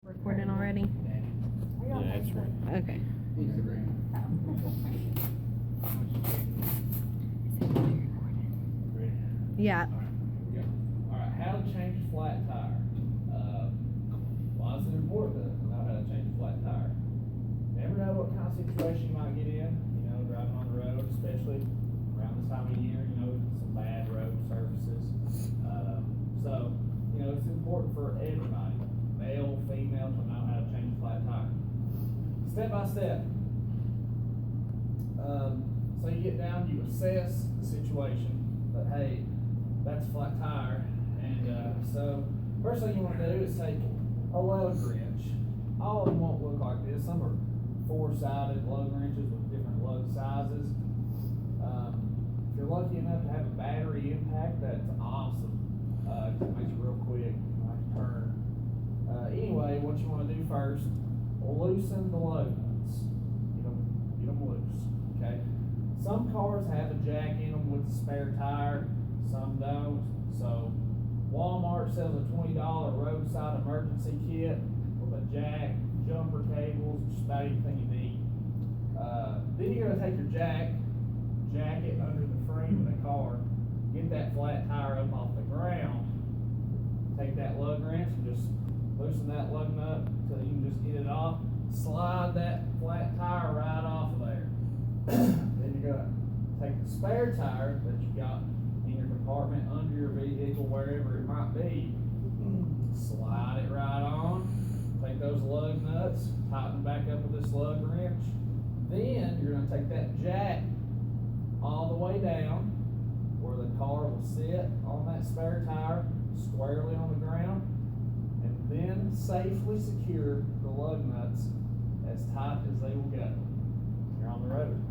Recording already? Yeah, it's right. Okay. Ready? Yeah. Alright, how to change a flat tire. Why is it important to know how to change a flat tire? Never know what kind of situation you might get in, driving on the road, especially around this time of year, some bad road surfaces. It's important for everybody, male, female, to know how to change a flat tire. Step by step. So you get down, you assess the situation, but hey, that's a flat tire, and so first thing you want to do is take a lug wrench. All of them won't look like this. Some are four-sided lug wrenches with different lug sizes. If you're lucky enough to have a battery impact, that's awesome. It makes it real quick, like a turn. Anyway, what you want to do first, loosen the lug nuts. Get them loose, okay? Some cars have a jack in them with a spare tire, some don't. So Walmart sells a $20 roadside emergency kit with a jack, jumper cables, just about anything you need. Then you're gonna take your jack it under the frame of the car, get that flat tire up off the ground, take that lug wrench and just loosen that lug nut until you can just get it off, slide that flat tire right off of there. Then you're gonna take the spare tire that you got in your compartment under your vehicle, wherever it might be, slide it right on, take those lug nuts, tighten back up with this lug wrench. Then you're gonna take that jack all the way down where the car will sit on that spare tire, squarely on the ground, and then safely secure the lug nuts as tight as they will go. You're on the road.